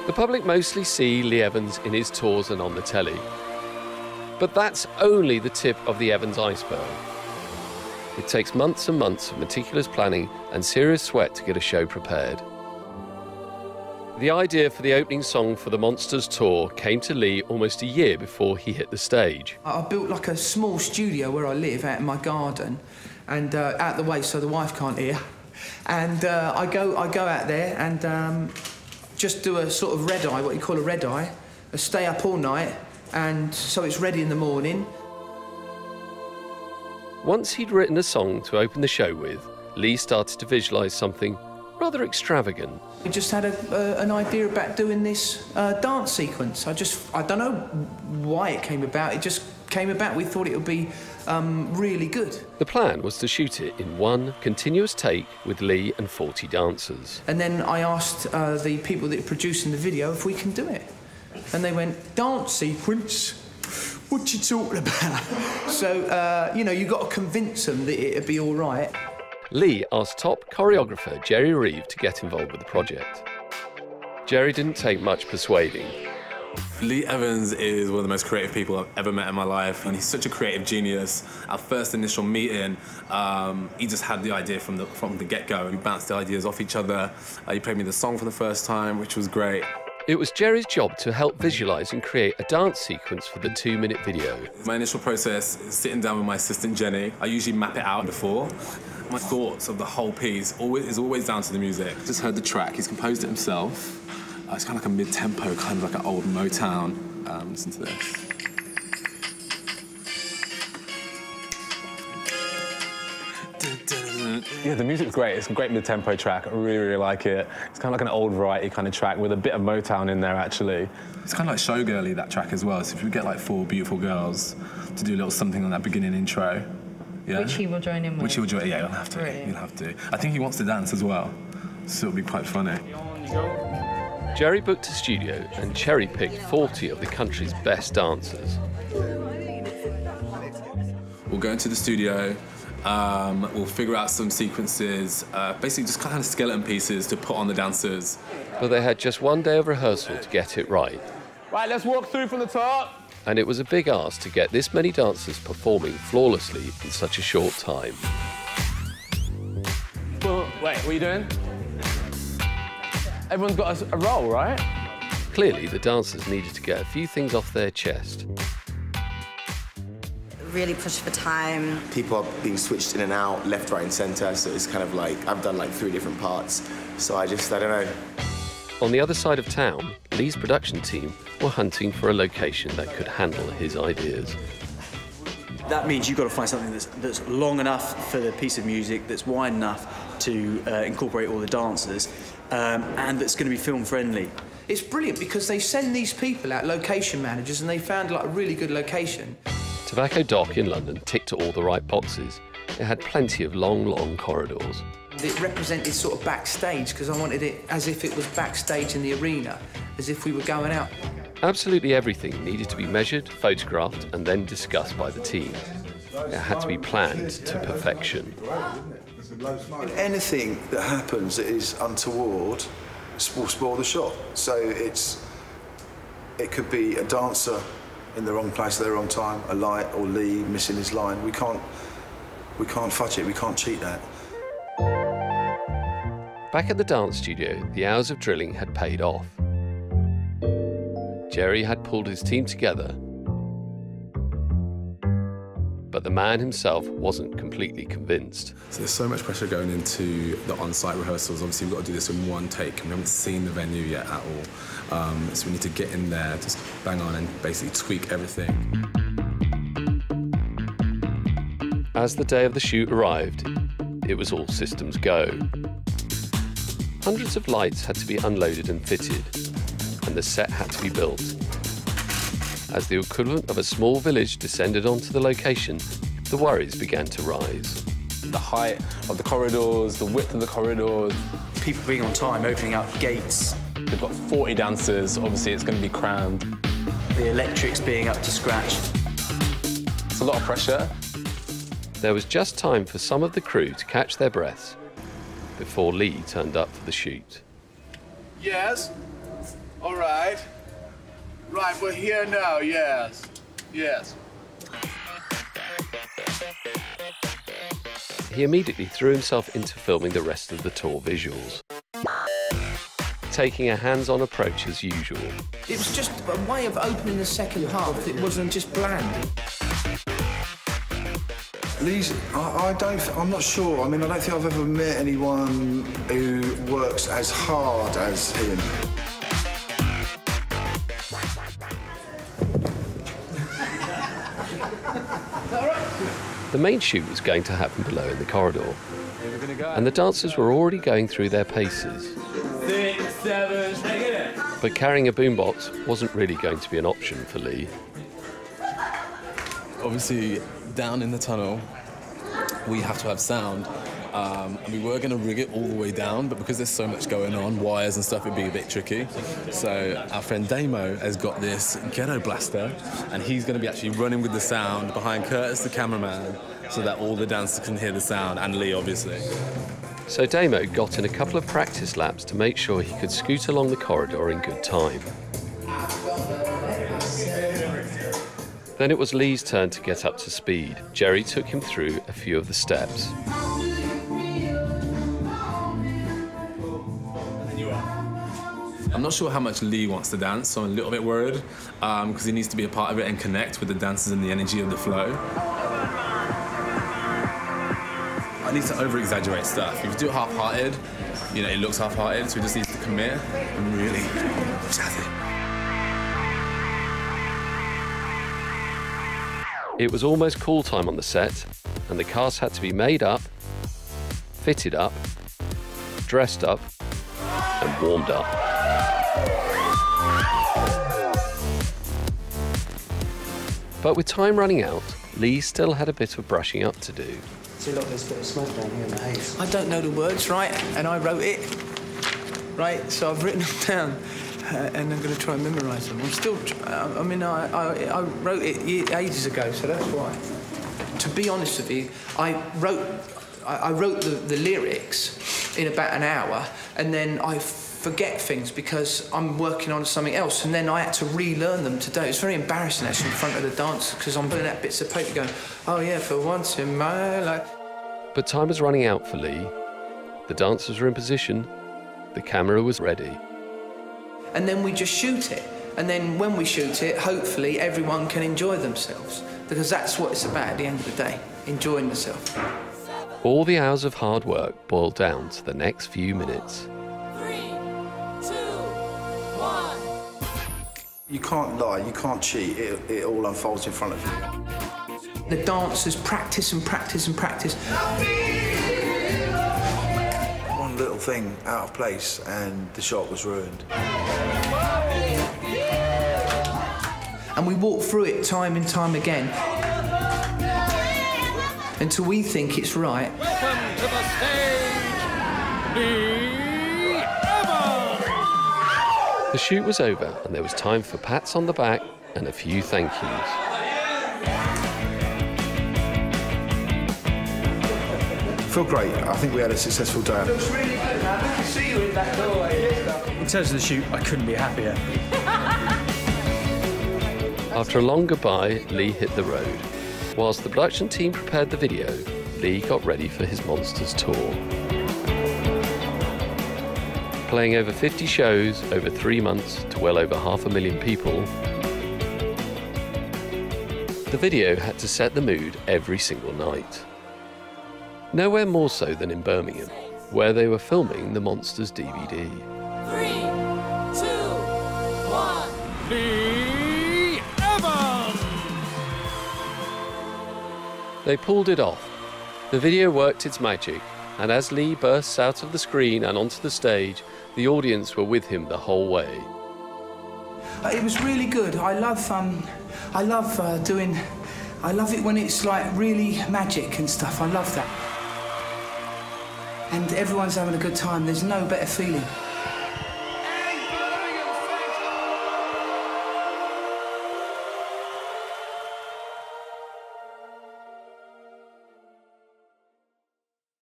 The public mostly see Lee Evans in his tours and on the telly. But that's only the tip of the Evans iceberg. It takes months and months of meticulous planning and serious sweat to get a show prepared. The idea for the opening song for the Monsters tour came to Lee almost a year before he hit the stage. I built like a small studio where I live out in my garden and out the way so the wife can't hear. And I go out there and just do a sort of red eye, what you call a red eye. I stay up all night and so it's ready in the morning. Once he'd written a song to open the show with, Lee started to visualise something rather extravagant. We just had an idea about doing this dance sequence. I don't know why it came about. It just came about. We thought it would be really good. The plan was to shoot it in one continuous take with Lee and 40 dancers. And then I asked the people that are producing the video if we can do it. And they went, dance sequence? What you talking about? So, you know, you've got to convince them that it'd be all right. Lee asked top choreographer Jerry Reeve to get involved with the project. Jerry didn't take much persuading. Lee Evans is one of the most creative people I've ever met in my life, and he's such a creative genius. Our first initial meeting, he just had the idea from the get-go. We bounced the ideas off each other. He played me the song for the first time, which was great. It was Jerry's job to help visualise and create a dance sequence for the 2-minute video. My initial process is sitting down with my assistant Jenny. I usually map it out before. My thoughts of the whole piece is always down to the music. Just heard the track, he's composed it himself. It's kind of like a mid-tempo, kind of like an old Motown. Listen to this. Yeah, the music's great. It's a great mid-tempo track. I really, really like it. It's kind of like an old variety kind of track with a bit of Motown in there, actually. It's kind of like showgirly, that track as well. So if we get like 4 beautiful girls to do a little something on that beginning intro. Yeah? Which he will join in with. Which he will join, yeah, you'll have to. Brilliant. You'll have to. I think he wants to dance as well, so it'll be quite funny. Jerry booked a studio and cherry-picked 40 of the country's best dancers. We'll go into the studio, we'll figure out some sequences, basically just kind of skeleton pieces to put on the dancers. But they had just one day of rehearsal to get it right. Right, let's walk through from the top. And it was a big ask to get this many dancers performing flawlessly in such a short time. Well, wait, what are you doing? Everyone's got a role, right? Clearly, the dancers needed to get a few things off their chest. Really push for time. People are being switched in and out, left, right and centre, so it's kind of like, I've done like 3 different parts, so I don't know. On the other side of town, Lee's production team were hunting for a location that could handle his ideas. That means you've got to find something that's long enough for the piece of music, that's wide enough to incorporate all the dancers, and that's going to be film friendly. It's brilliant because they send these people out, location managers, and they found like a really good location. Tobacco Dock in London ticked all the right boxes. It had plenty of long corridors. It represented sort of backstage because I wanted it as if it was backstage in the arena, as if we were going out. Absolutely everything needed to be measured, photographed, and then discussed by the team. It had to be planned to perfection. Anything that happens that is untoward will spoil the shot. So it could be a dancer in the wrong place at the wrong time, a light, or Lee missing his line. We can't fudge it. We can't cheat that. Back at the dance studio, the hours of drilling had paid off. Jerry had pulled his team together, but the man himself wasn't completely convinced. So there's so much pressure going into the on-site rehearsals. Obviously, we've got to do this in one take, and we haven't seen the venue yet at all. So we need to get in there, just bang on and basically tweak everything. As the day of the shoot arrived, it was all systems go. Hundreds of lights had to be unloaded and fitted, and the set had to be built. As the equivalent of a small village descended onto the location, the worries began to rise. The height of the corridors, the width of the corridors. People being on time, opening up gates. They've got 40 dancers, obviously it's going to be crammed. The electrics being up to scratch. It's a lot of pressure. There was just time for some of the crew to catch their breaths before Lee turned up for the shoot. Yes? All right. Right, we're here now, yes. Yes. He immediately threw himself into filming the rest of the tour visuals, taking a hands-on approach as usual. It was just a way of opening the second half. It wasn't just bland. Lee's, I'm not sure. I mean, I don't think I've ever met anyone who works as hard as him. The main shoot was going to happen below in the corridor, and the dancers were already going through their paces. 6, 7, take it. But carrying a boombox wasn't really going to be an option for Lee. Obviously, down in the tunnel, we have to have sound. And we were going to rig it all the way down, but because there's so much going on, wires and stuff, it'd be a bit tricky. So our friend Damo has got this ghetto blaster, and he's going to be actually running with the sound behind Curtis, the cameraman, so that all the dancers can hear the sound, and Lee, obviously. So Damo got in a couple of practice laps to make sure he could scoot along the corridor in good time. Then it was Lee's turn to get up to speed. Jerry took him through a few of the steps. I'm not sure how much Lee wants to dance, so I'm a little bit worried, because he needs to be a part of it and connect with the dancers and the energy of the flow. I need to over-exaggerate stuff. If you do it half-hearted, you know, it looks half-hearted, so he just needs to commit and really jazz it. It was almost call time on the set, and the cast had to be made up, fitted up, dressed up, and warmed up. But with time running out, Lee still had a bit of brushing up to do. See, look, there's a bit of smoke down here in the haze. I don't know the words, right? And I wrote it, right? So I've written them down, and I'm going to try and memorise them. I'm still, I mean, I wrote it ages ago, so that's why. To be honest with you, I wrote the lyrics in about an hour, and then I forget things because I'm working on something else, and then I had to relearn them today. It's very embarrassing actually in front of the dancers because I'm putting out bits of paper going, oh yeah, for once in my life. But time was running out for Lee. The dancers were in position, the camera was ready. And then we just shoot it, and then when we shoot it, hopefully everyone can enjoy themselves, because that's what it's about at the end of the day, enjoying yourself. All the hours of hard work boiled down to the next few minutes. You can't lie, you can't cheat, it all unfolds in front of you. The dancers practice and practice and practice. One little thing out of place and the shot was ruined. And we walk through it time and time again until we think it's right. Welcome to the stage, Lee Evans! The shoot was over and there was time for pats on the back and a few thank yous. I feel great. I think we had a successful day. Looks really good, man. We can see you in that doorway. In terms of the shoot, I couldn't be happier. After a long goodbye, Lee hit the road. Whilst the production team prepared the video, Lee got ready for his Monsters tour. Playing over 50 shows over 3 months to well over 500,000 people, the video had to set the mood every single night. Nowhere more so than in Birmingham, where they were filming the Monsters DVD. 3, 2, 1, Lee Evans! They pulled it off. The video worked its magic, and as Lee bursts out of the screen and onto the stage, the audience were with him the whole way. It was really good. I love it when it's like really magic and stuff. I love that. And everyone's having a good time. There's no better feeling.